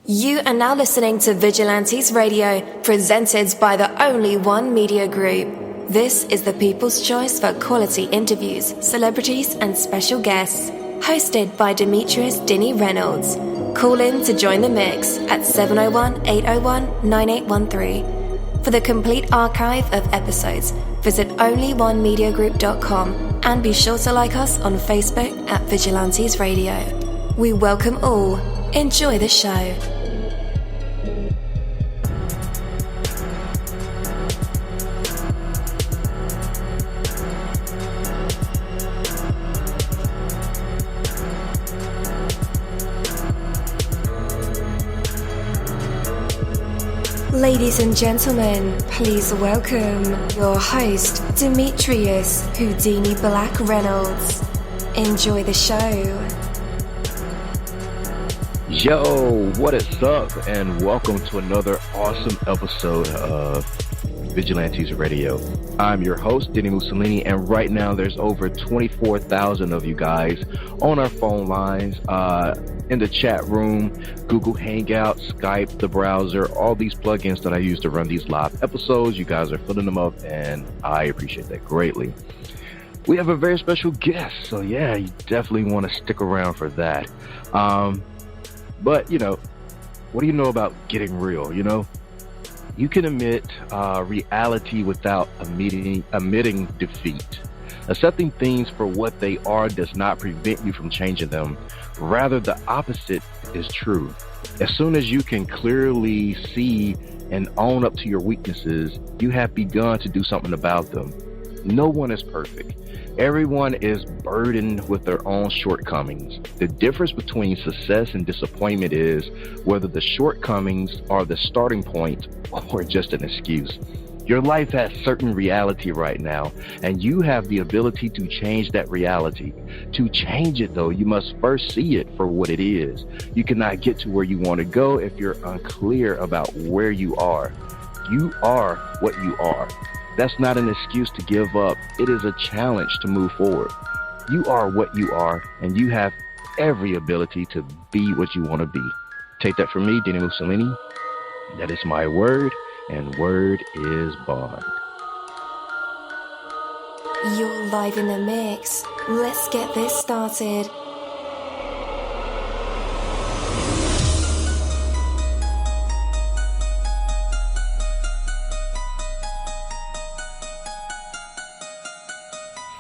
You are now listening to Vigilantes Radio, presented by the Only One Media Group. This is the people's choice for quality interviews, celebrities and special guests. Hosted by Demetrius Dini Reynolds. Call in to join the mix at 701-801-9813. For the complete archive of episodes, visit onlyonemediagroup.com and be sure to like us on Facebook at Vigilantes Radio. We welcome all. Enjoy the show. Ladies and gentlemen, please welcome your host, Demetrius Houdini Black Reynolds. Enjoy the show. Yo, what is up? And welcome to another awesome episode of Vigilantes Radio. I'm your host, dini-mussolini, and right now there's over 24,000 of you guys on our phone lines, in the chat room, Google Hangout, Skype, the browser, all these plugins that I use to run these live episodes. You guys are filling them up, and I appreciate that greatly. We have a very special guest, so yeah, you definitely want to stick around for that. But, you know, what do you know about getting real, you know? You can admit reality without admitting defeat. Accepting things for what they are does not prevent you from changing them. Rather, the opposite is true. As soon as you can clearly see and own up to your weaknesses, you have begun to do something about them. No one is perfect. Everyone is burdened with their own shortcomings. The difference between success and disappointment is whether the shortcomings are the starting point or just an excuse. Your life has certain reality right now, and you have the ability to change that reality. To change it, though, you must first see it for what it is. You cannot get to where you want to go if you're unclear about where you are. You are what you are. That's not an excuse to give up. It is a challenge to move forward. You are what you are, and you have every ability to be what you want to be. Take that from me, dini-mussolini. That is my word, and word is bond. You're live in the mix. Let's get this started.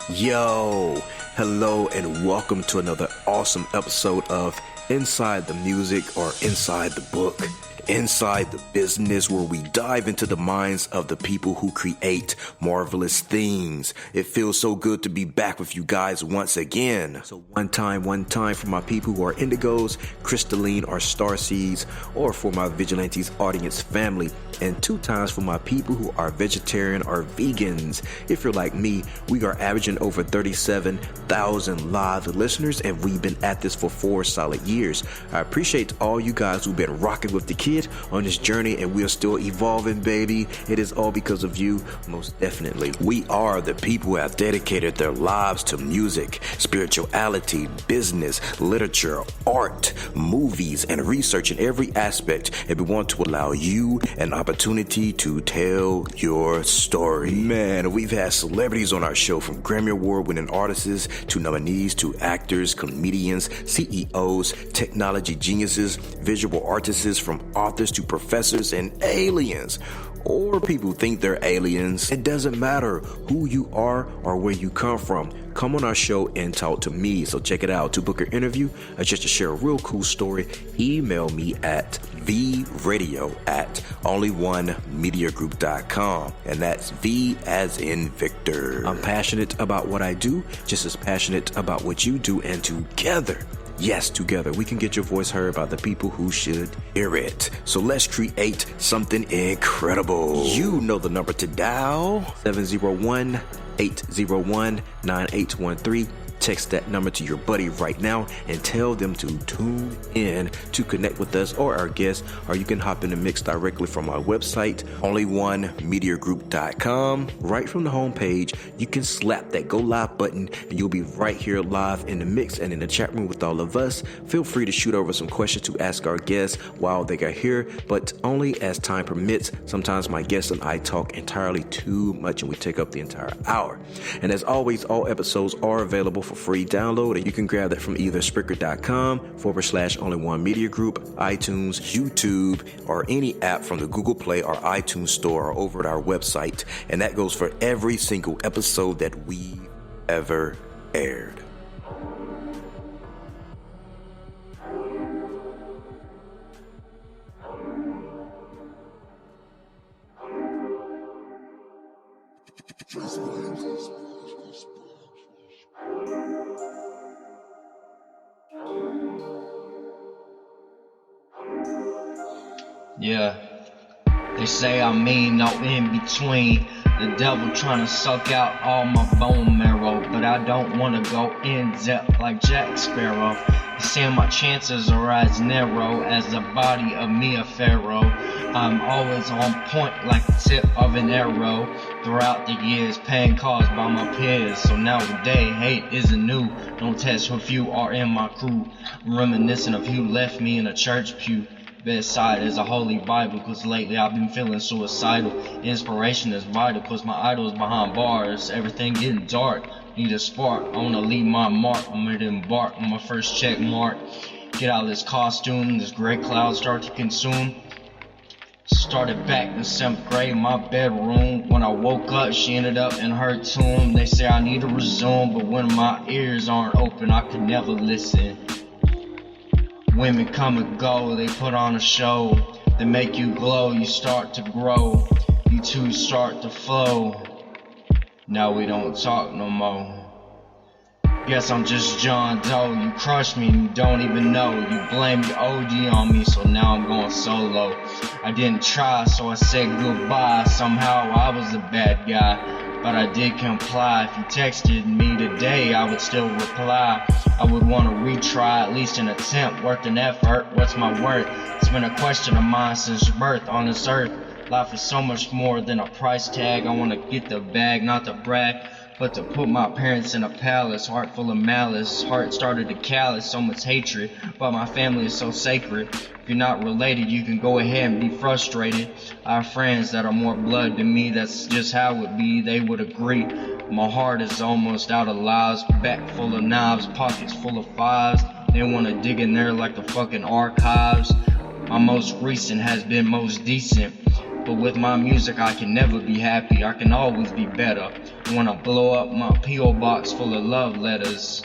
Yo, hello and welcome to another awesome episode of Inside the Music or Inside the Book, Inside the Business, where we dive into the minds of the people who create marvelous things. It feels so good to be back with you guys once again. So one time for my people who are indigos, crystalline or starseeds, or for my Vigilantes audience family, and 2 times for my people who are vegetarian or vegans. If you're like me, we are averaging over 37,000 live listeners, and we've been at this for 4 solid years. I appreciate all you guys who've been rocking with the kid on this journey, and we are still evolving, baby. It is all because of you, most definitely. We are the people who have dedicated their lives to music, spirituality, business, literature, art, movies, and research in every aspect, and we want to allow you an opportunity to tell your story. Man, we've had celebrities on our show, from Grammy Award-winning artists to nominees to actors, comedians, CEOs, technology geniuses, visual artists, from authors to professors and aliens. Or people think they're aliens. It doesn't matter who you are or where you come from. Come on our show and talk to me. So check it out. To book an interview or just to share a real cool story, email me at vradio@onlyonemediagroup.com. And that's V as in Victor. I'm passionate about what I do, just as passionate about what you do, and together, yes, together, we can get your voice heard by the people who should hear it. So let's create something incredible. You know the number to dial, 701-801-9813. text that number to your buddy right now and tell them to tune in to connect with us or our guests, or you can hop in the mix directly from our website, onlyonemediagroup.com. Right from the homepage, you can slap that go live button and you'll be right here live in the mix and in the chat room with all of us. Feel free to shoot over some questions to ask our guests while they are here, but only as time permits. Sometimes my guests and I talk entirely too much and we take up the entire hour. And as always, all episodes are available for free download, and you can grab that from either Spreaker.com/only1mediagroup, iTunes, YouTube, or any app from the Google Play or iTunes store, or over at our website. And that goes for every single episode that we ever aired. Yeah, they say I'm mean, no in between. The devil trying to suck out all my bone marrow, but I don't want to go in depth like Jack Sparrow. They say my chances are as narrow as the body of Mia Farrow. I'm always on point like the tip of an arrow. Throughout the years, pain caused by my peers. So nowadays, hate isn't new. Don't test who few are in my crew. I'm reminiscent of who left me in a church pew. Bedside is a holy Bible, cause lately I've been feeling suicidal. Inspiration is vital, cause my idol's behind bars. Everything getting dark, need a spark. I wanna leave my mark, I'm ready to embark on my first check mark. Get out of this costume, this gray cloud start to consume. Started back in 7th grade in my bedroom. When I woke up, she ended up in her tomb. They say I need to resume, but when my ears aren't open, I could never listen. Women come and go, they put on a show. They make you glow, you start to grow. You two start to flow. Now we don't talk no more. Guess I'm just John Doe. You crushed me and you don't even know. You blamed your OD on me, so now I'm going solo. I didn't try, so I said goodbye. Somehow I was the bad guy, but I did comply. If you texted me today, I would still reply. I would want to retry, at least an attempt, worth an effort. What's my worth? It's been a question of mine since birth on this earth. Life is so much more than a price tag. I want to get the bag, not to brag, but to put my parents in a palace. Heart full of malice, heart started to callous. So much hatred, but my family is so sacred. If you're not related, you can go ahead and be frustrated. I have friends that are more blood than me, that's just how it be, they would agree. My heart is almost out of lies, back full of knives, pockets full of fives. They wanna dig in there like the fucking archives. My most recent has been most decent, but with my music I can never be happy, I can always be better. I wanna blow up my P.O. box full of love letters.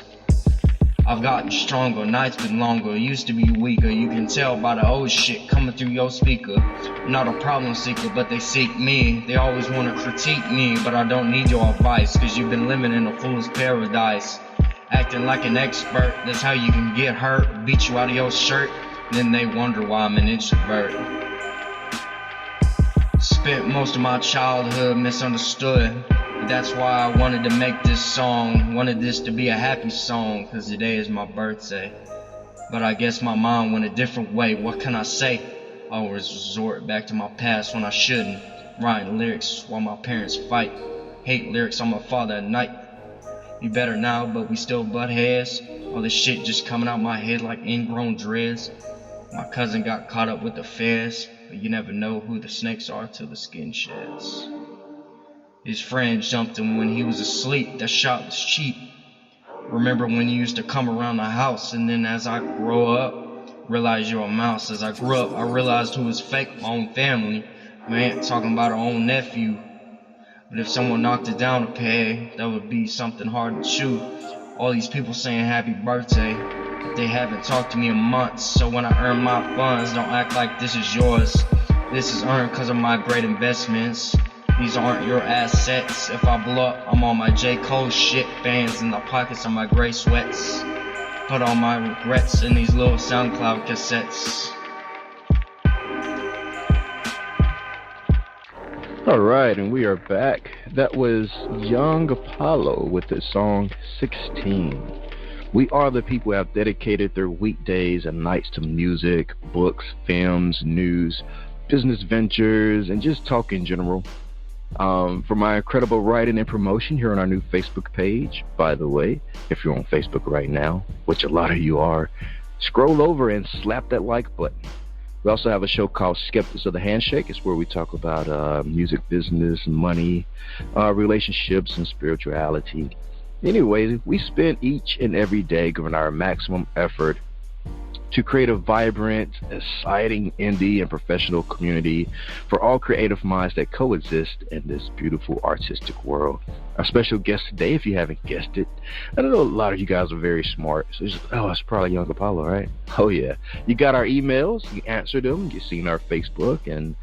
I've gotten stronger, nights been longer, used to be weaker. You can tell by the old shit coming through your speaker. I'm not a problem seeker, but they seek me. They always wanna critique me, but I don't need your advice, cause you've been living in a fool's paradise. Acting like an expert, that's how you can get hurt. Beat you out of your shirt, then they wonder why I'm an introvert. Spent most of my childhood misunderstood. That's why I wanted to make this song, wanted this to be a happy song, cause today is my birthday. But I guess my mind went a different way, what can I say? I always resort back to my past when I shouldn't. Writing lyrics while my parents fight. Hate lyrics on my father at night. You better now, but we still butt heads. All this shit just coming out my head like ingrown dreads. My cousin got caught up with the feds, but you never know who the snakes are till the skin sheds. His friend jumped him when he was asleep, that shot was cheap. Remember when you used to come around the house, and then as I grow up, realize you're a mouse. As I grew up, I realized who was fake, my own family. My aunt talking about her own nephew. But if someone knocked it down a peg, that would be something hard to chew. All these people saying happy birthday, but they haven't talked to me in months. So when I earn my funds, don't act like this is yours. This is earned because of my great investments. These aren't your assets. If I blow up, I'm on my J. Cole shit. Bands in the pockets of my gray sweats. Put all my regrets in these little SoundCloud cassettes. All right, and we are back. That was Young Apollo with the song 16. We are the people who have dedicated their weekdays and nights to music, books, films, news, business ventures, and just talk in general. For my incredible writing and promotion here on our new Facebook page, by the way, if you're on Facebook right now, which a lot of you are, scroll over and slap that like button. We also have a show called Skeptics of the Handshake. It's where we talk about music business, money, relationships, and spirituality. Anyways, we spend each and every day giving our maximum effort to create a vibrant, exciting indie and professional community for all creative minds that coexist in this beautiful artistic world. Our special guest today, if you haven't guessed it, I know a lot of you guys are very smart, so it's probably Young Apollo, right? Oh yeah, you got our emails, you answered them, you've seen our Facebook, and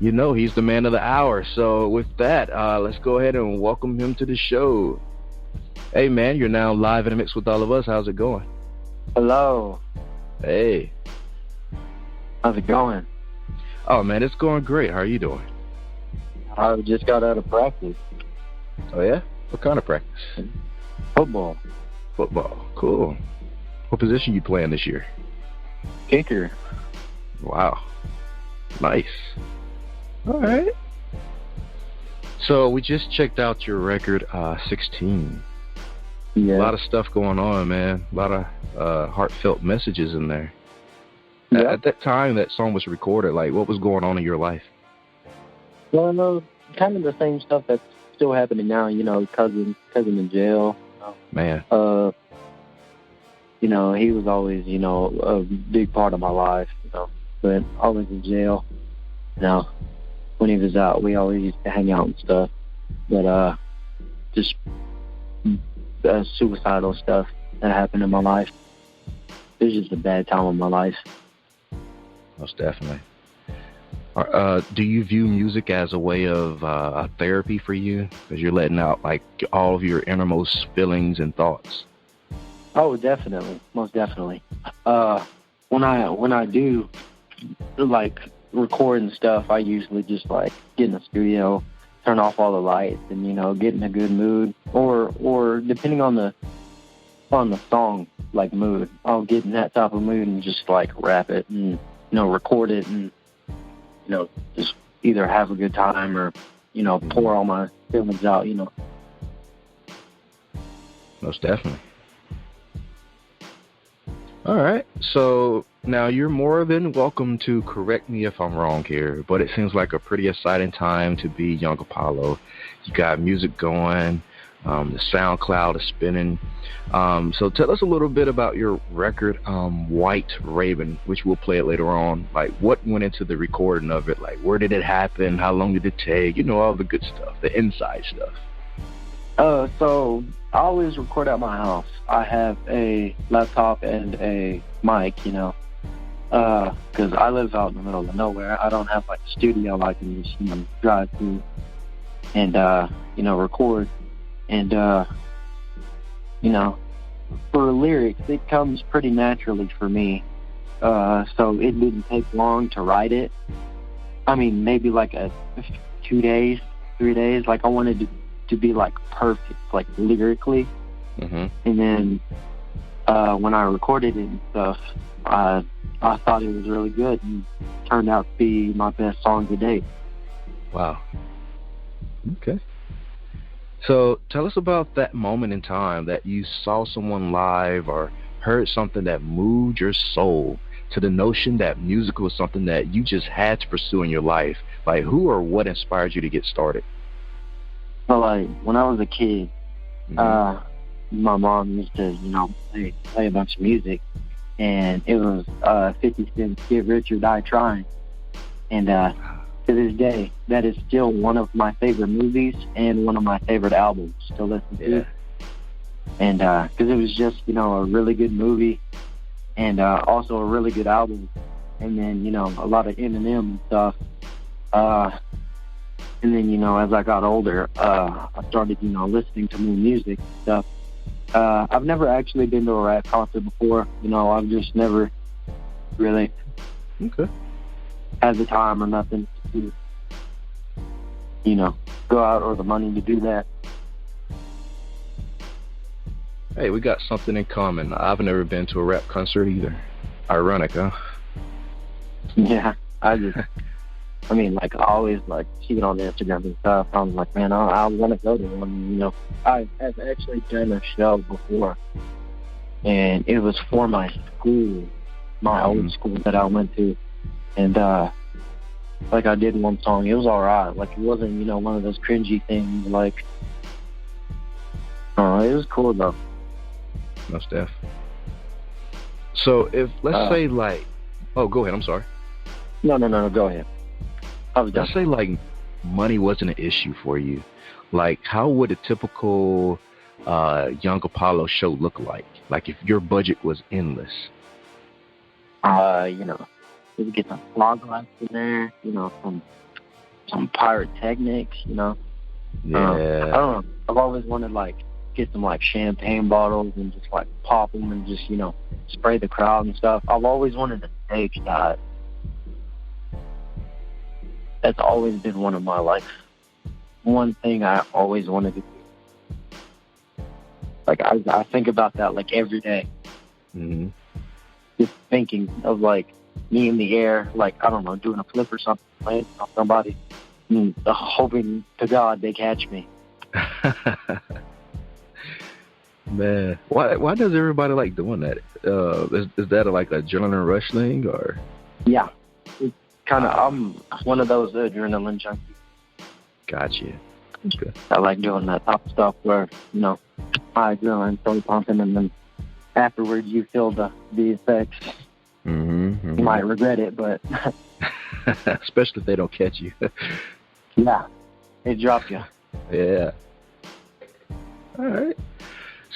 you know he's the man of the hour. So with that, let's go ahead and welcome him to the show. Hey man, you're now live in the mix with all of us. How's it going? Hello. Hey. How's it going? Oh man, it's going great. How are you doing? I just got out of practice. Oh yeah? What kind of practice? Football. Football. Cool. What position you playing this year? Kicker. Wow. Nice. All right. So we just checked out your record, 16. Yeah. A lot of stuff going on, man. A lot of heartfelt messages in there. Yeah. At that time that song was recorded, like, what was going on in your life? Well, no, kind of the same stuff that's still happening now. You know, cousin in jail. Man. You know, he was always, you know, a big part of my life. You know, but always in jail. You know, when he was out, we always used to hang out and stuff. But just suicidal stuff that happened in my life. It was just a bad time in my life. Most definitely. Do you view music as a way of a therapy for you? Because you're letting out like all of your innermost feelings and thoughts. Oh, definitely, most definitely. When I do like record and stuff, I usually just like get in the studio, turn off all the lights, and you know, get in a good mood. Or depending on the song, like mood, I'll get in that type of mood and just like rap it and you know, record it and you know, just either have a good time or you know, pour all my feelings out. You know. Most definitely. All right, so now you're more than welcome to correct me if I'm wrong here, but it seems like a pretty exciting time to be Young Apollo. You got music going, the SoundCloud is spinning. So tell us a little bit about your record, White Raven, which we'll play it later on. Like, what went into the recording of it? Like, where did it happen? How long did it take? You know, all the good stuff, the inside stuff. So I always record at my house. I have a laptop and a mic, you know, because I live out in the middle of nowhere. I don't have like a studio I can just, you know, drive to and, you know, record. And, you know, for lyrics, it comes pretty naturally for me. So it didn't take long to write it. I mean, maybe like 2 days, 3 days. Like I wanted to be like perfect, like lyrically. Mm-hmm. And then when I recorded it and stuff, I thought it was really good and turned out to be my best song to date. Wow. Okay. So tell us about that moment in time that you saw someone live or heard something that moved your soul to the notion that music was something that you just had to pursue in your life. Like, who or what inspired you to get started? So, like, when I was a kid, my mom used to, you know, play a bunch of music, and it was 50 Cent's Get Rich or Die Trying. And to this day, that is still one of my favorite movies and one of my favorite albums to listen to. And because it was just, you know, a really good movie and also a really good album. And then, you know, a lot of Eminem and stuff. And then, you know, as I got older, I started, you know, listening to more music and stuff. I've never actually been to a rap concert before. You know, I've just never really had the time or nothing. go out or the money to do that. Hey, we got something in common. I've never been to a rap concert either. Ironic, huh? Yeah, I always see it on the Instagram and stuff. I was like, man, I want to go to one. I have actually done a show before, and it was for my school, my old school that I went to, and I did one song. It was all right. It wasn't one of those cringy things. It was cool though. No, Steph. So if let's say oh, go ahead. I'm sorry. No, go ahead. I was done. Let's say money wasn't an issue for you. How would a typical Young Apollo show look like? If your budget was endless. We would get some fog lights in there. Some pyrotechnics. Yeah. I don't know. I've always wanted get some champagne bottles and just pop them and just spray the crowd and stuff. I've always wanted a stage dive. That's always been one of my one thing I always wanted to do. I think about that every day. Mm-hmm. Just thinking of me in the air, I don't know, doing a flip or something, playing on somebody, and hoping to God they catch me. Man, why does everybody like doing that? Is that an adrenaline rush thing, or? Yeah, it's kind of. I'm one of those adrenaline junkies. Gotcha. Okay. I like doing that top stuff where my adrenaline starts pumping, and then afterwards you feel the effects. Mm-hmm. You might regret it, but especially if they don't catch you. Yeah, they drop you. Yeah. All right.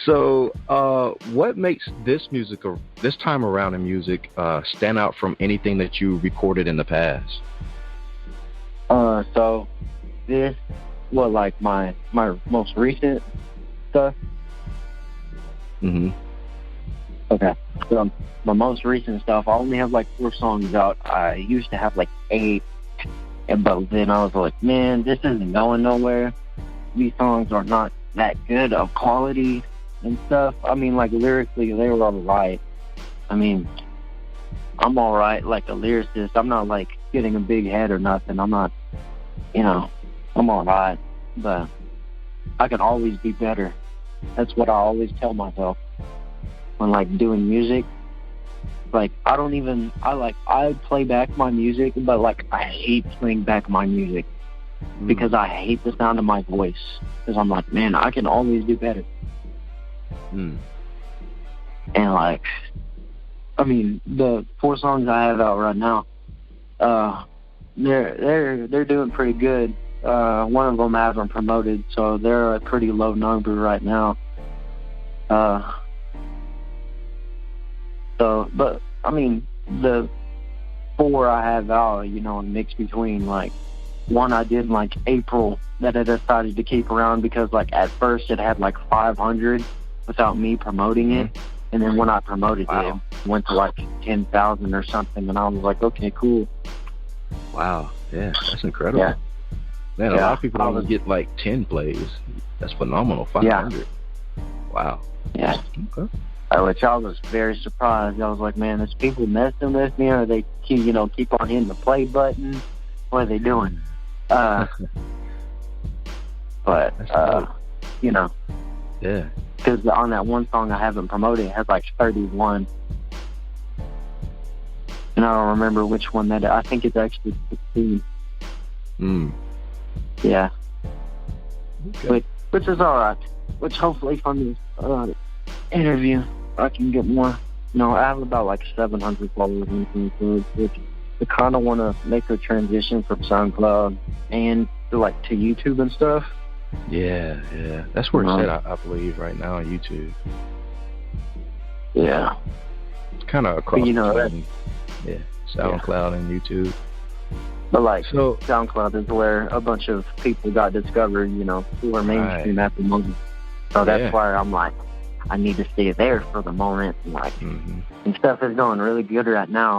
So, what makes this time around in music, stand out from anything that you recorded in the past? So this, my most recent stuff? Mm-hmm. Okay. So my most recent stuff, I only have 4 songs out. I used to have 8, but then I was like, man, this isn't going nowhere. These songs are not that good of quality and stuff. Lyrically, they were all right. I'm all right, a lyricist. I'm not, getting a big head or nothing. I'm not, I'm all right. But I can always be better. That's what I always tell myself when, doing music. I play back my music, but, I hate playing back my music because I hate the sound of my voice. Because I'm like, man, I can always do better. Mm. And the 4 songs I have out right now, they're doing pretty good. One of them I haven't promoted, so they're a pretty low number right now. But the 4 I have out, a mix between one I did in April that I decided to keep around because at first it had 500 without me promoting it, and then when I promoted it went to 10,000 or something, and I was like, okay, cool. Wow, yeah, that's incredible. Yeah. Man, a lot of people only get 10 plays. That's phenomenal. 500. Yeah. Wow. Yeah. Okay. Which I was very surprised. I was like, man, is people messing with me, or they keep on hitting the play button? What are they doing? But yeah. Because on that one song I haven't promoted, it has 31. And I don't remember which one that. I think it's actually 16. Mm. Yeah. Okay. Which is all right. Which hopefully from this interview I can get more. I have about 700 followers on SoundCloud, which I kind of want to make a transition from SoundCloud and to YouTube and stuff. Yeah. That's where it's at, I believe, right now on YouTube. Yeah. It's kind of across between, SoundCloud and YouTube. But SoundCloud is where a bunch of people got discovered, who are mainstream at the moment. So that's why I'm I need to stay there for the moment. And stuff is going really good right now.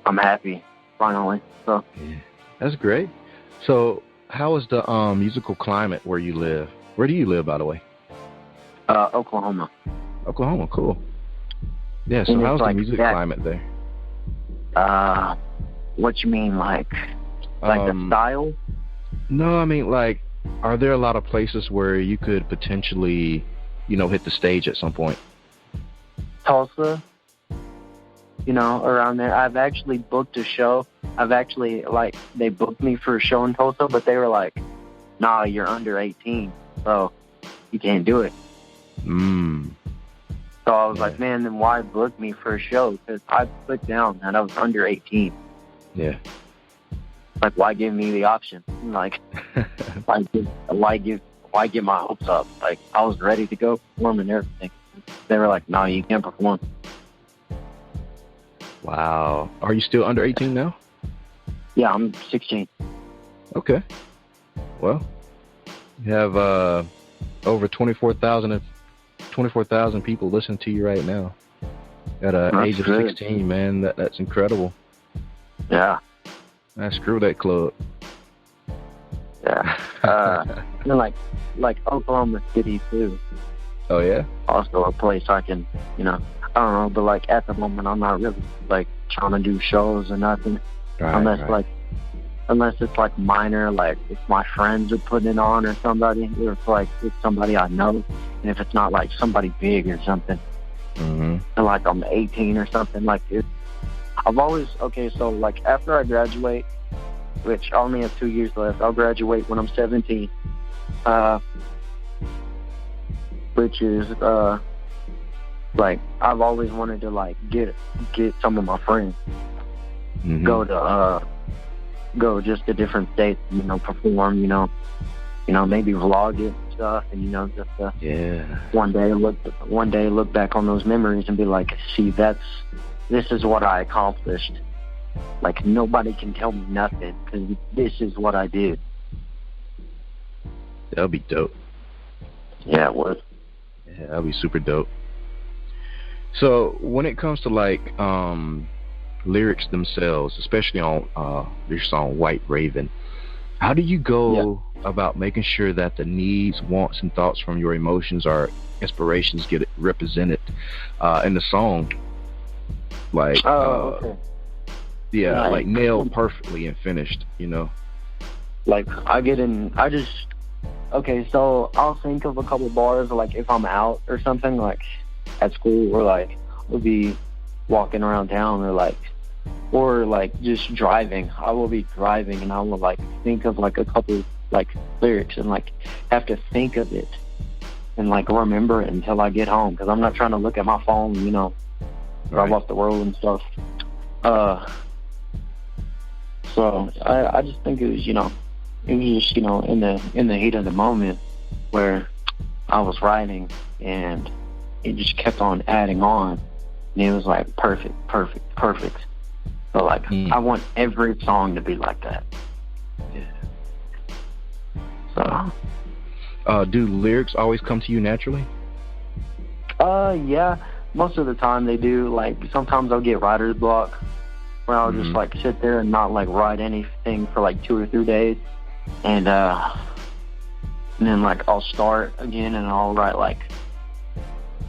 I'm happy, finally. So yeah, that's great. So, how is the musical climate where you live? Where do you live, by the way? Oklahoma. Oklahoma, cool. Yeah, so And how's it's the like music that- climate there? What you mean, like the style? No, I mean, like, are there a lot of places where you could potentially, hit the stage at some point? Tulsa, around there. I've actually booked a show. They booked me for a show in Tulsa, but they were like, nah, you're under 18, so you can't do it. So I was like, man, then why book me for a show? Because I put down that I was under 18. Yeah. Like, why give me the option? Like, why get my hopes up? Like, I was ready to go perform and everything. They were like, no, you can't perform. Wow. Are you still under 18 now? Yeah, I'm 16. Okay. Well, you have over 24,000 people listening to you right now at the age of 16, man. That's incredible. Yeah. Screw that club. Yeah. And like Oklahoma City too. Oh yeah. Also a place I can, I don't know, but like at the moment I'm not really like trying to do shows or nothing, unless it's like minor, like if my friends are putting it on or somebody, or if like it's somebody I know, and if it's not like somebody big or something, and like I'm 18 or something, like it. I've always, so like after I graduate, which I only have 2 years left, I'll graduate when I'm 17, which is, like, I've always wanted to, like, get some of my friends, go just to different states, perform, maybe vlog it and stuff, and, just, one day look back on those memories and be like, see, this is what I accomplished. Like, nobody can tell me nothing, because this is what I did. That would be dope. Yeah, it would. Yeah, that would be super dope. So, when it comes to, like, lyrics themselves, especially on your song, White Raven, how do you go about making sure that the needs, wants, and thoughts from your emotions or inspirations get represented in the song? Like, okay. Yeah, like nailed perfectly and finished, Like, so I'll think of a couple bars, like if I'm out or something, like at school, or like we'll be walking around town, or just driving. I will be driving and I will like think of like a couple like lyrics and like have to think of it and like remember it until I get home, because I'm not trying to look at my phone, drive off the road and stuff. So I just think it was, it was just, in the heat of the moment where I was writing, and it just kept on adding on, and it was like perfect. So like I want every song to be like that. Yeah. So. Do lyrics always come to you naturally? Yeah. Most of the time they do. Like sometimes I'll get writer's block, where I'll just like sit there and not like write anything for like 2 or 3 days, and then like I'll start again and I'll write like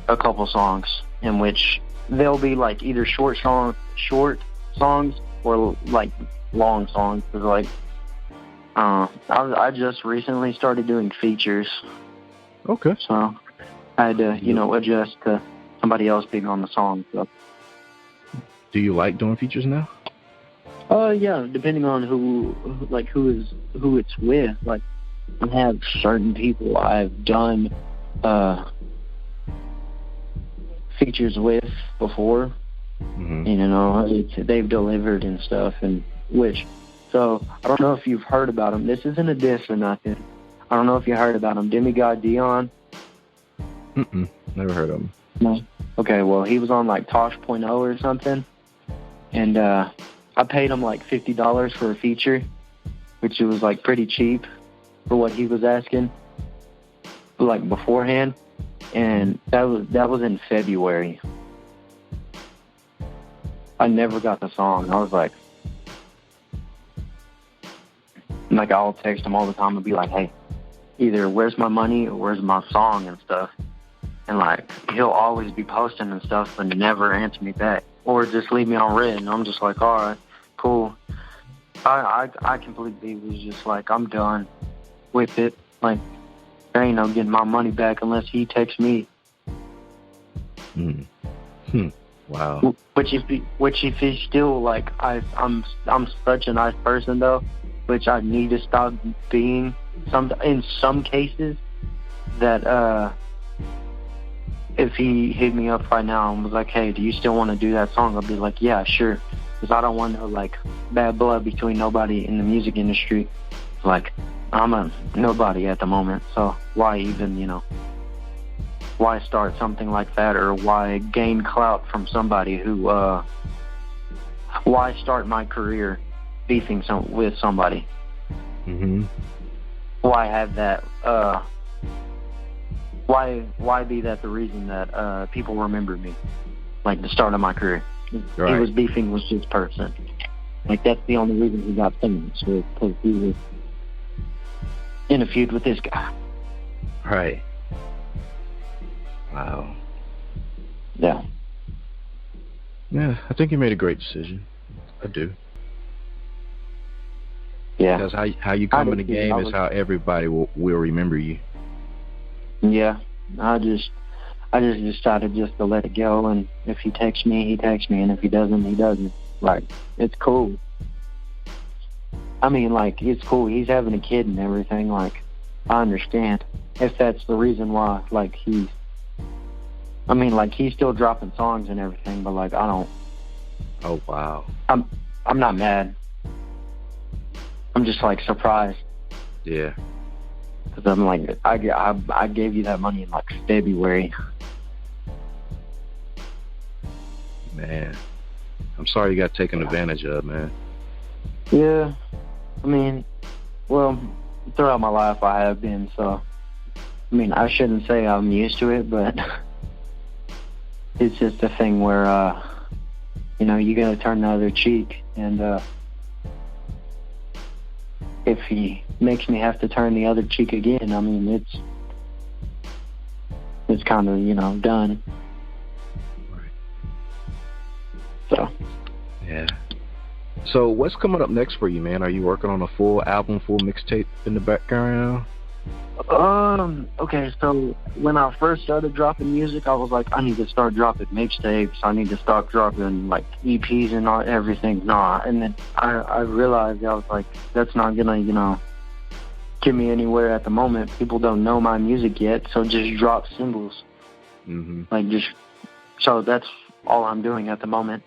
a couple songs, in which they'll be like either short songs or like long songs. Cause like I just recently started doing features. Okay. So I had to adjust to somebody else being on the song. So. Do you like doing features now? Yeah, depending on who it's with. Like, I have certain people I've done features with before. They've delivered and stuff, so I don't know if you've heard about them. This isn't a diss or nothing. I don't know if you heard about him. Demigod Dion. Never heard of him. No. Okay, well, he was on like Tosh.0 or something, and I paid him like $50 for a feature, which was like pretty cheap for what he was asking, like beforehand, and that was in February. I never got the song. I was like, like, I'll text him all the time and be like, hey, either where's my money or where's my song and stuff. And, like, he'll always be posting and stuff but never answer me back. Or just leave me on red. And I'm just like, all right, cool. I completely was just like, I'm done with it. Like, there ain't no getting my money back unless he texts me. Wow. Which if he's still like, I'm such a nice person though, which I need to stop being in some cases. That if he hit me up right now and was like, hey, do you still want to do that song? I'll be like, yeah, sure, because I don't want no like bad blood between nobody in the music industry. Like, I'm a nobody at the moment, so why even, why start something like that, or why gain clout from somebody who, why start my career beefing with somebody? Mm-hmm. Why have that, why be that the reason that people remember me? Like, the start of my career. Right. He was beefing with this person. Like, that's the only reason he got famous, was because he was in a feud with this guy. Right. Wow. Yeah. Yeah, I think you made a great decision. I do. Yeah. Because how you come in the game is how everybody will remember you. Yeah. I just decided just to let it go, and if he texts me, he texts me, and if he doesn't, he doesn't. Like, it's cool. I mean, like, it's cool. He's having a kid and everything. Like, I understand if that's the reason why. Like, he's still dropping songs and everything, but like, I don't. Oh wow. I'm not mad. I'm just like surprised. Yeah. Because I'm like, I gave you that money in like February. Man, I'm sorry you got taken advantage of, man. Yeah. I mean, well, throughout my life I have been, so, I mean, I shouldn't say I'm used to it, but it's just a thing where, you gotta turn the other cheek, and if he makes me have to turn the other cheek again, I mean, it's kind of, done. Right. So. Yeah. So what's coming up next for you, man? Are you working on a full album, full mixtape in the background? Okay, so when I first started dropping music, I was like, I need to start dropping mixtapes. I need to start dropping like EPs and everything. And then I realized, I was like, that's not gonna, get me anywhere at the moment. People don't know my music yet, so just drop singles. Mm-hmm. Like, so that's all I'm doing at the moment.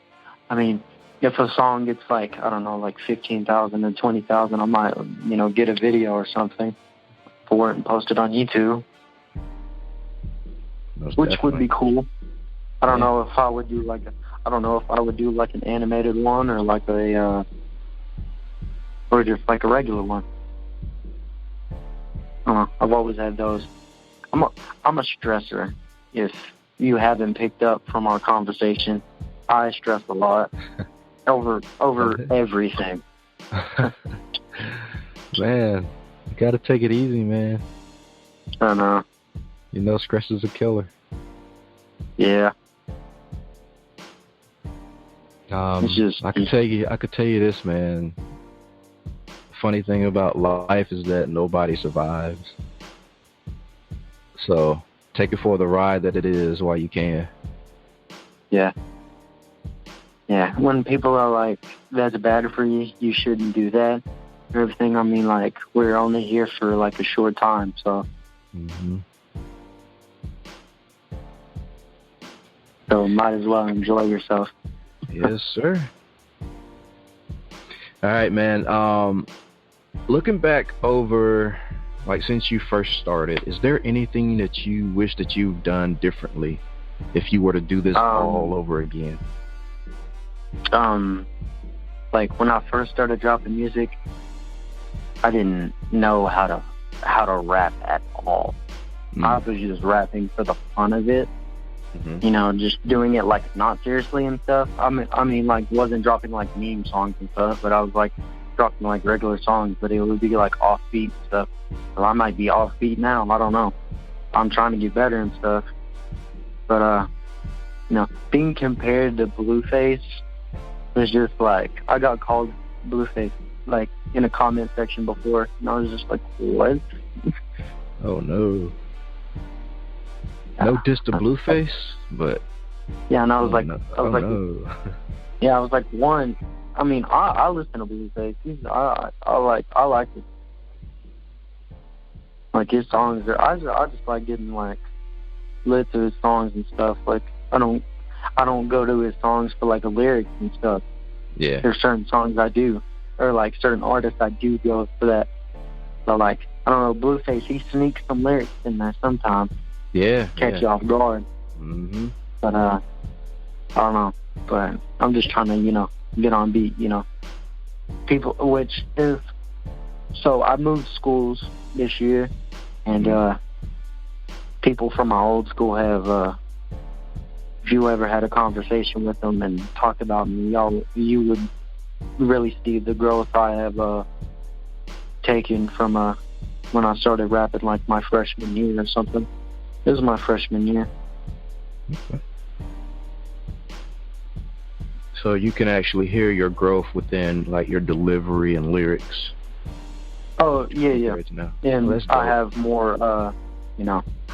I mean, if a song gets like, I don't know, like 15,000 or 20,000, I might, get a video or something for it and post it on YouTube, which would be cool. I don't know if I would do like an animated one or like or just like a regular one. I don't know. I've always had those. I'm a stressor. If you haven't picked up from our conversation, I stress a lot over everything. Man, you gotta take it easy, man. I know. Stress is a killer. Yeah. I could tell you this, man. Funny thing about life is that nobody survives. So take it for the ride that it is while you can. Yeah. Yeah. When people are like, that's bad for you, you shouldn't do that. Everything. I mean, like, we're only here for like a short time, so. Mm-hmm. So might as well enjoy yourself. Yes, sir. All right, man. Looking back over, like, since you first started, is there anything that you wish that you've done differently if you were to do this all over again? Like, when I first started dropping music, I didn't know how to rap at all. Mm-hmm. I was just rapping for the fun of it. Mm-hmm. Just doing it like not seriously and stuff. I mean, like, wasn't dropping like meme songs and stuff, but I was like dropping like regular songs, but it would be like offbeat stuff. Well, I might be offbeat now. I don't know. I'm trying to get better and stuff. But being compared to Blueface was just like, I got called Blueface like in a comment section before, and I was just like, what? Oh no. No diss to Blueface, but yeah, and I was like, no. Yeah, I was like, one. I mean, I listen to Blueface. I like it. Like his songs I just like getting like lit to his songs and stuff. Like I don't go to his songs for like the lyrics and stuff. Yeah. There's certain songs I do, or like certain artists I do go for that. But like, I don't know, Blueface, he sneaks some lyrics in there sometimes. Yeah. Catch you off guard. Mm-hmm. But I don't know. But I'm just trying to, get on beat, People, which is, so I moved schools this year, and people from my old school have, if you ever had a conversation with them and talked about me, you would really see the growth I have taken from when I started rapping like my freshman year or something. This was my freshman year. Okay. So you can actually hear your growth within like your delivery and lyrics. Oh, yeah. And well, I have more, I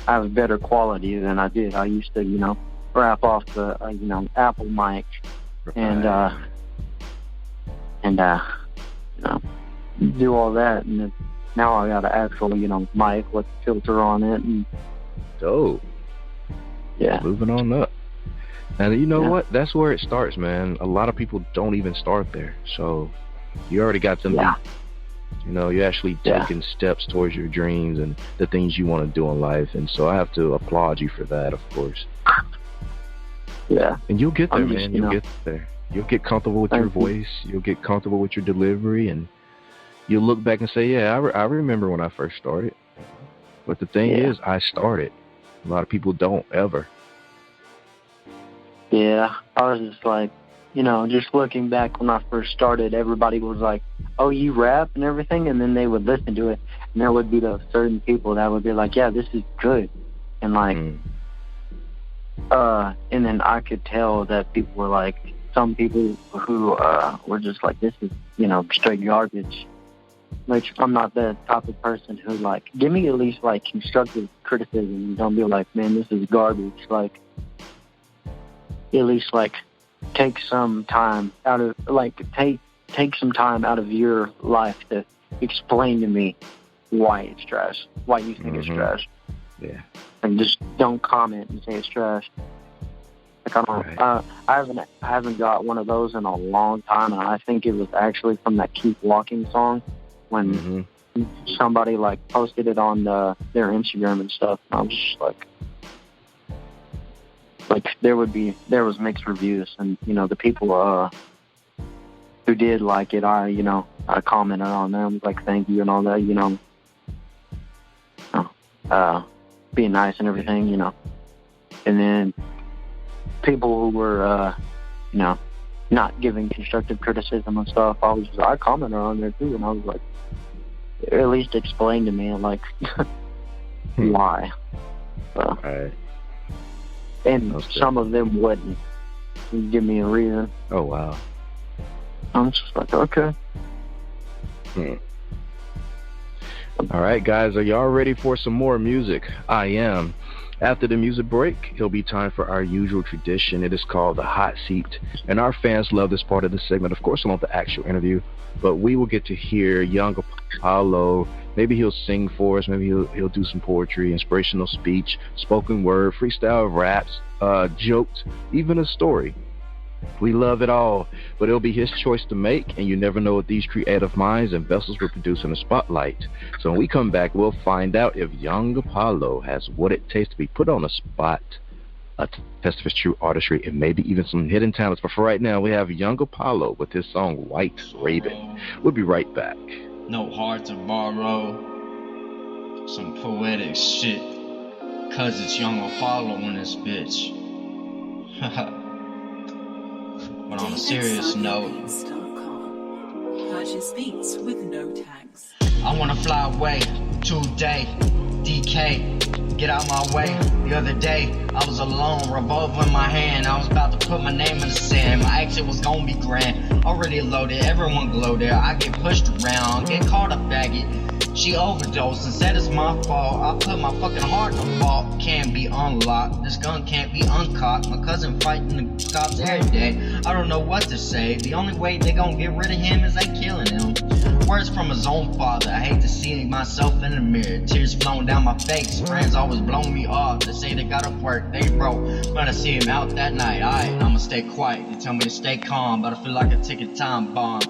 have better quality than I did. I used to, rap off the, Apple mic and do all that. And then now I got an actual, mic with a filter on it. And dope. Yeah. Moving on up. And you know what? That's where it starts, man. A lot of people don't even start there. So you already got them. Yeah. You're actually taking steps towards your dreams and the things you want to do in life. And so I have to applaud you for that, of course. Yeah. And you'll get there, man. You'll get there. You'll get comfortable with your voice. You'll get comfortable with your delivery. And you'll look back and say, yeah, I remember when I first started. But the thing is, I started. A lot of people don't ever. Yeah. I was just like, just looking back when I first started, everybody was like, oh, you rap and everything? And then they would listen to it. And there would be those certain people that would be like, yeah, this is good. And like, and then I could tell that people were like, some people who were just like, this is, straight garbage. Which I'm not the type of person who like, give me at least like constructive criticism and don't be like, man, this is garbage. Like, at least like take some time out of take some time out of your life to explain to me why it's trash, why you think it's trash. Yeah. And just don't comment and say it's trash. Like I haven't got one of those in a long time, and I think it was actually from that Keep Walking song when somebody like posted it on their Instagram and stuff. And I was just like there was mixed reviews, and the people who did like it, I commented on them like thank you and all that, being nice and everything, and then people who were not giving constructive criticism and stuff, I commented on there too, and I was like, at least explain to me like why. Right. And some of them wouldn't give me a reason. Oh wow. I'm just like, okay. All right, guys, are y'all ready for some more music? I am. After the music break, it'll be time for our usual tradition. It is called the Hot Seat, and our fans love this part of the segment. Of course, I want the actual interview, but we will get to hear young Apollo. Maybe he'll sing for us. Maybe he'll do some poetry, inspirational speech, spoken word, freestyle raps, jokes, even a story. We love it all, but it'll be his choice to make, and you never know what these creative minds and vessels will produce in the spotlight. So when we come back, we'll find out if young Apollo has what it takes to be put on the spot, a test of his true artistry, and maybe even some hidden talents. But for right now, we have young Apollo with his song White Raven. We'll be right back. No heart to borrow, some poetic shit, cause it's young Apollo in this bitch. But on a serious note, purchase beats with no tags. I wanna fly away today, DK, get out my way. The other day, I was alone, revolver in my hand. I was about to put my name in the sand. My exit was gonna be grand, already loaded, everyone gloated. I get pushed around, get caught up faggot. She overdosed and said it's my fault. I put my fucking heart in the vault. Can't be unlocked, this gun can't be uncocked. My cousin fighting the cops every day. I don't know what to say. The only way they gon' get rid of him is they killing him. Words from his own father. I hate to see myself in the mirror. Tears flowing down my face. Friends always blow me off. They say they gotta work, they broke. But I see him out that night. Alright, I'ma stay quiet. They tell me to stay calm, but I feel like a ticking time bomb.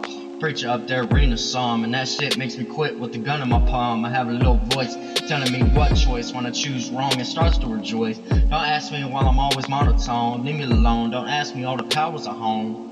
Preacher up there reading a psalm, and that shit makes me quit with the gun in my palm. I have a little voice telling me what choice. When I choose wrong, it starts to rejoice. Don't ask me while I'm always monotone. Leave me alone, don't ask me all the powers are home.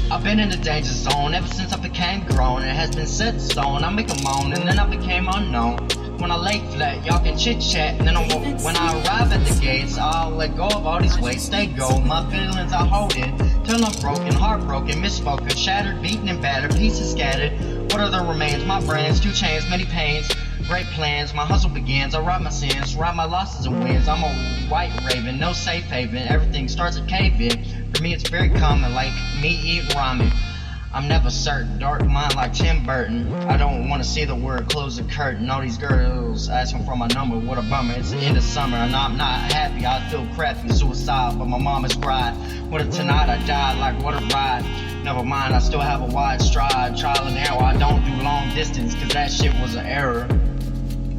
I've been in the danger zone ever since I became grown. It has been set in stone, I make a moan, and then I became unknown. When I lay flat, y'all can chit-chat, and then when I arrive at the gates, I'll let go of all these weights, they go. My feelings I hold in, till I'm broken, heartbroken, misspoken, shattered, beaten and battered, pieces scattered. What are the remains? My brains, 2 chains, many pains, great plans. My hustle begins, I ride my sins, ride my losses and wins. I'm a white raven, no safe haven, everything starts at cave-in. For me it's very common, like me eating ramen. I'm never certain, dark mind like Tim Burton. I don't wanna see the word close the curtain. All these girls asking for my number, what a bummer. It's the end of summer and I'm not happy. I feel crappy, suicide, but my mama's cried. What if tonight I died, like what a ride. Never mind, I still have a wide stride. Trial and error, I don't do long distance, cause that shit was an error.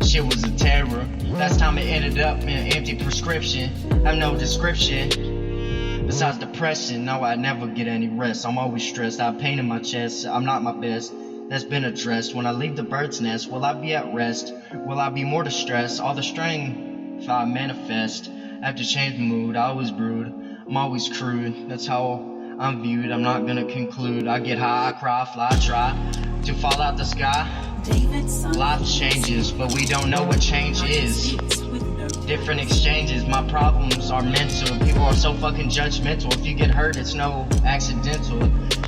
Shit was a terror. Last time it ended up in an empty prescription. Have no description. Besides depression, no, I never get any rest. I'm always stressed, I have pain in my chest. I'm not my best, that's been addressed. When I leave the bird's nest, will I be at rest? Will I be more distressed? All the strain, if I manifest. I have to change the mood, I always brood. I'm always crude, that's how I'm viewed. I'm not gonna conclude. I get high, I cry, I fly, I try to fall out the sky. Life changes, but we don't know what change is. Different exchanges, my problems are mental. People are so fucking judgmental. If you get hurt, it's no accidental.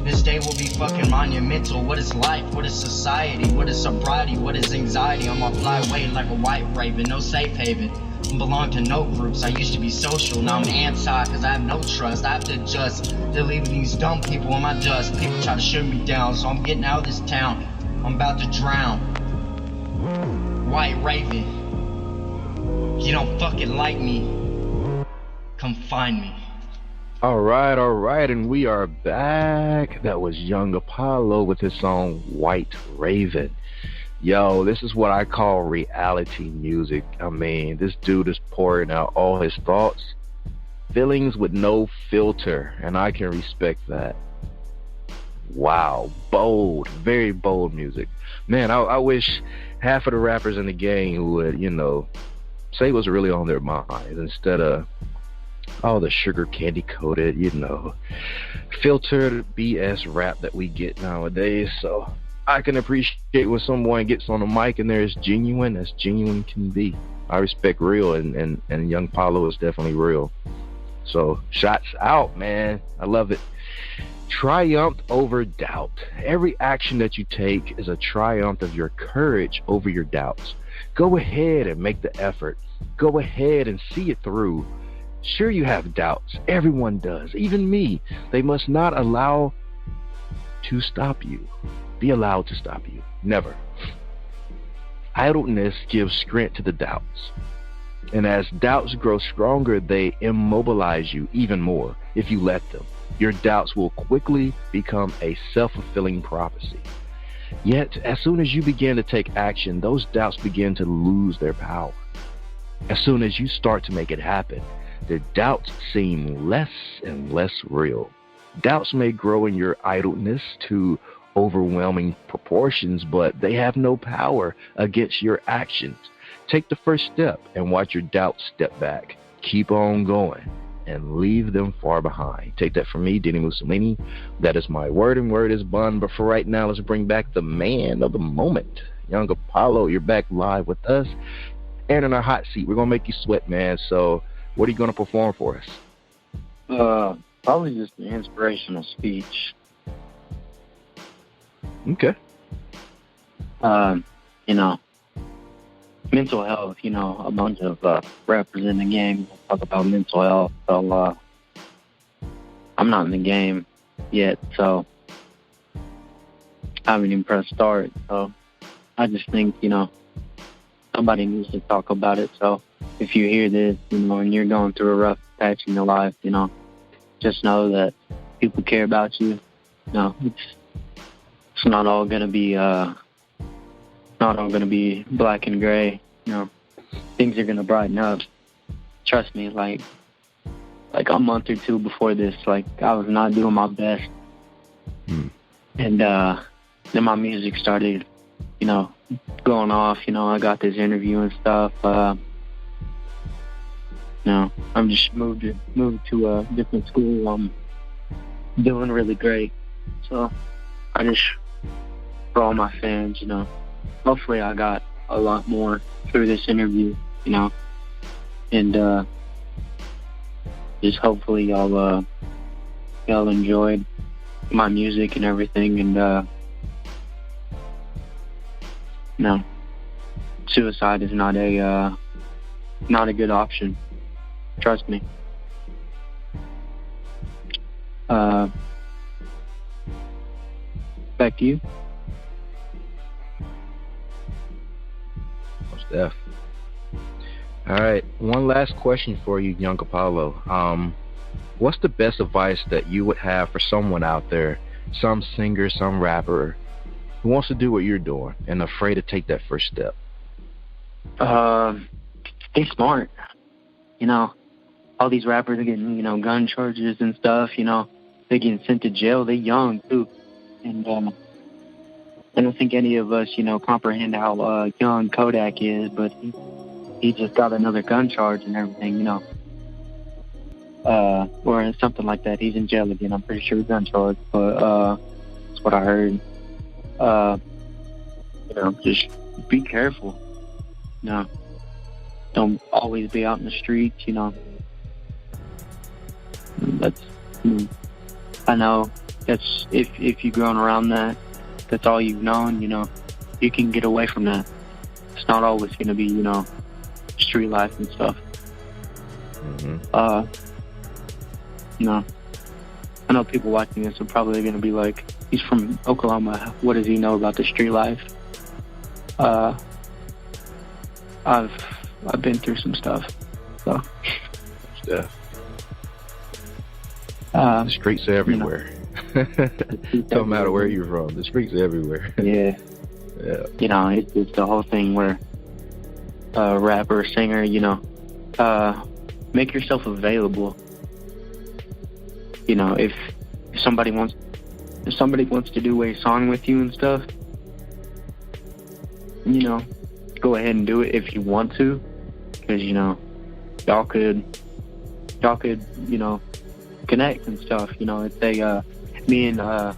This day will be fucking monumental. What is life? What is society? What is sobriety? What is anxiety? I'm gonna fly away like a white raven, no safe haven. I belong to no groups. I used to be social, now I'm anti, cause I have no trust. I have to adjust. They're leaving these dumb people in my dust. People try to shoot me down, so I'm getting out of this town. I'm about to drown. White raven, you don't fucking like me, come find me. All right, and we are back. That was Young Apollo with his song White Raven. Yo, this is what I call reality music. I mean, this dude is pouring out all his thoughts, feelings with no filter, and I can respect that. Wow, bold, very bold music. Man, I wish half of the rappers in the game would, say what's really on their minds instead of all the sugar candy coated, filtered BS rap that we get nowadays. So I can appreciate when someone gets on the mic and they're as genuine can be. I respect real, and Young Apollo is definitely real. So shots out, man. I love it. Triumph over doubt. Every action that you take is a triumph of your courage over your doubts. Go ahead and make the effort. Go ahead and see it through. Sure, you have doubts. Everyone does, even me. They must not allow to stop you. Be allowed to stop you. Never. Idleness gives strength to the doubts. And as doubts grow stronger, they immobilize you even more if you let them. Your doubts will quickly become a self-fulfilling prophecy. Yet, as soon as you begin to take action, those doubts begin to lose their power. As soon as you start to make it happen, the doubts seem less and less real. Doubts may grow in your idleness to overwhelming proportions, but they have no power against your actions. Take the first step and watch your doubts step back. Keep on going and leave them far behind. Take that from me, Dini-Mussolini. That is my word, and word is bond. But for right now, let's bring back the man of the moment, Young Apollo. You're back live with us and in our hot seat. We're going to make you sweat, man. So what are you going to perform for us? Probably just an inspirational speech. Okay. You know, mental health, you know, a bunch of rappers in the game talk about mental health. So I'm not in the game yet, so I haven't even pressed start. So I just think, you know, somebody needs to talk about it. So if you hear this, you know, and you're going through a rough patch in your life, you know, just know that people care about you. No, it's not all gonna be black and gray. You know, things are gonna brighten up. Trust me. Like a month or two before this, like I was not doing my best, and then my music started, you know, going off. You know, I got this interview and stuff. No, I'm just moved to a different school. I'm doing really great. So I just, for all my fans, you know, hopefully I got a lot more through this interview, you know, and just hopefully y'all enjoyed my music and everything. And no, suicide is not a good option. Trust me. Back to you. Most def. All right. One last question for you, young Apollo. What's the best advice that you would have for someone out there, some singer, some rapper, who wants to do what you're doing and afraid to take that first step? Stay smart. You know, all these rappers are getting, you know, gun charges and stuff, you know. They're getting sent to jail. They're young, too. And I don't think any of us, you know, comprehend how young Kodak is, but he just got another gun charge and everything, you know. Or something like that. He's in jail again. I'm pretty sure he's gun charged, but that's what I heard. You know, just be careful. You know, don't always be out in the streets, you know. That's, I know that's, if you've grown around that, that's all you've known, you know, you can get away from that. It's not always going to be, you know, street life and stuff. You know, I know people watching this are probably going to be like, he's from Oklahoma, what does he know about the street life? I've been through some stuff, so. Yeah. The streets are everywhere. You know, don't matter where you're from. The streets are everywhere. Yeah. Yeah. You know, it's the whole thing where rapper, singer, you know, make yourself available. You know, if somebody wants to do a song with you and stuff, you know, go ahead and do it if you want to, because, you know, y'all could, you know, connect and stuff. You know, it's me and the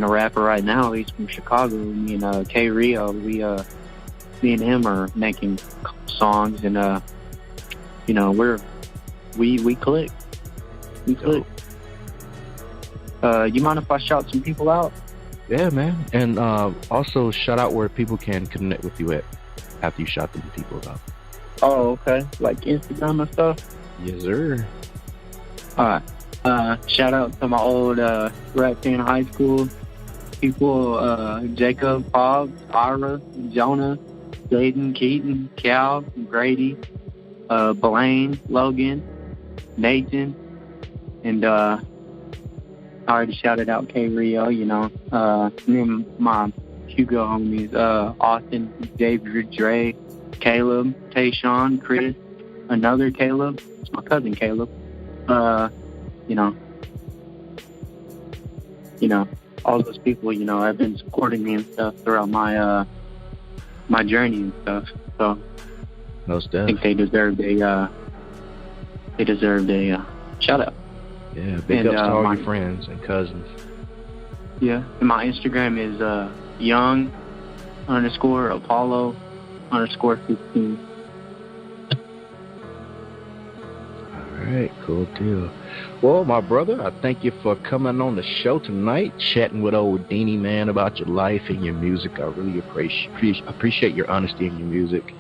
rapper right now, he's from Chicago. Me and K Rio, me and him are making songs, and you know, we click. We click. You mind if I shout some people out? Yeah, man. And also shout out where people can connect with you at after you shout them people out. Oh, okay. Like Instagram and stuff? Yes, sir. All right. Shout out to my old rap team in high school people, Jacob, Bob, Ira, Jonah, Jaden, Keaton, Cal, Grady, Blaine, Logan, Nathan, and I already shouted out K Rio, you know, me and my Hugo homies, Austin, David, Dre, Caleb, Tayshawn, Chris, another Caleb, it's my cousin Caleb, you know, all those people, you know, have been supporting me and stuff throughout my my journey and stuff. So I think they deserved a shout out. Yeah, big ups to all your friends and cousins. Yeah, and my Instagram is young_Apollo_15. All right, cool deal. Well, my brother, I thank you for coming on the show tonight, chatting with old Dini, man, about your life and your music. I really appreciate your honesty in your music.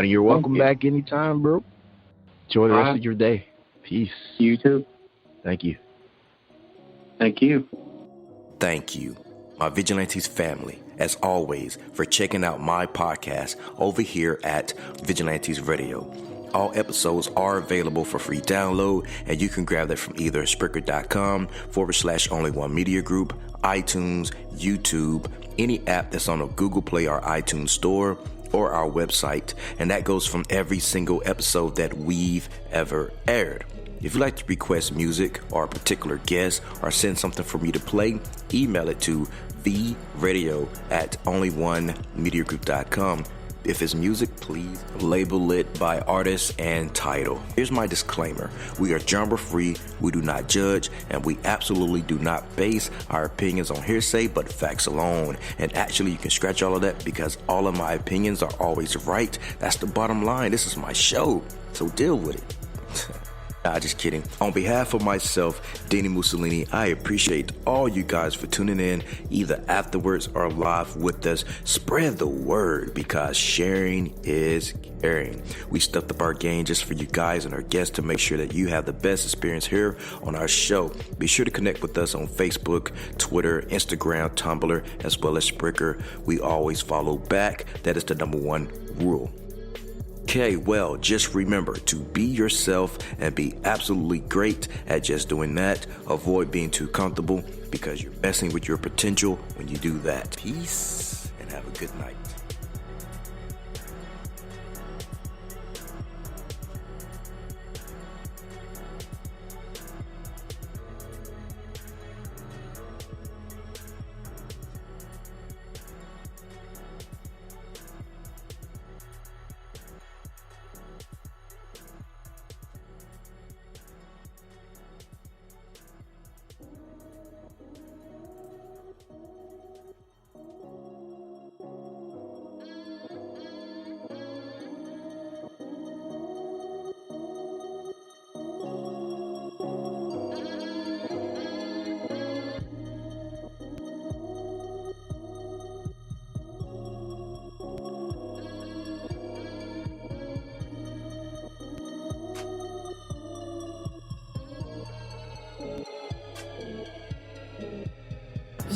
You're welcome back anytime, bro. Enjoy the rest of your day. Peace. You too. Thank you. Thank you. Thank you, my Vigilantes family, as always, for checking out my podcast over here at Vigilantes Radio. All episodes are available for free download, and you can grab that from either Spreaker.com/only1mediagroup, iTunes, YouTube, any app that's on a Google Play or iTunes store, or our website. And that goes from every single episode that we've ever aired. If you'd like to request music or a particular guest or send something for me to play, email it to vradio@only1mediagroup.com. If it's music, please label it by artist and title. Here's my disclaimer. We are genre-free, we do not judge, and we absolutely do not base our opinions on hearsay but facts alone. And actually, you can scratch all of that because all of my opinions are always right. That's the bottom line. This is my show, so deal with it. Nah, just kidding. On behalf of myself, dini-mussolini, I appreciate all you guys for tuning in, either afterwards or live with us. Spread the word because sharing is caring. We stepped up our game just for you guys and our guests to make sure that you have the best experience here on our show. Be sure to connect with us on Facebook, Twitter, Instagram, Tumblr, as well as Spreaker. We always follow back. That is the number one rule. Okay, well, just remember to be yourself and be absolutely great at just doing that. Avoid being too comfortable because you're messing with your potential when you do that. Peace and have a good night.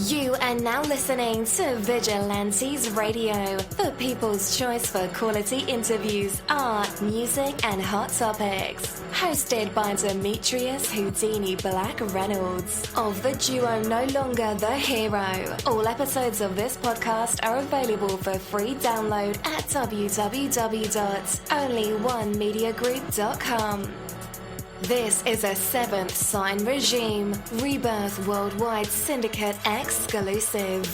You are now listening to Vigilantes Radio, the people's choice for quality interviews, art, music, and hot topics. Hosted by Demetrius Houdini Black Reynolds of the duo No Longer the Hero. All episodes of this podcast are available for free download at www.onlyonemediagroup.com. This is a Seventh Sign Regime Rebirth Worldwide Syndicate exclusive.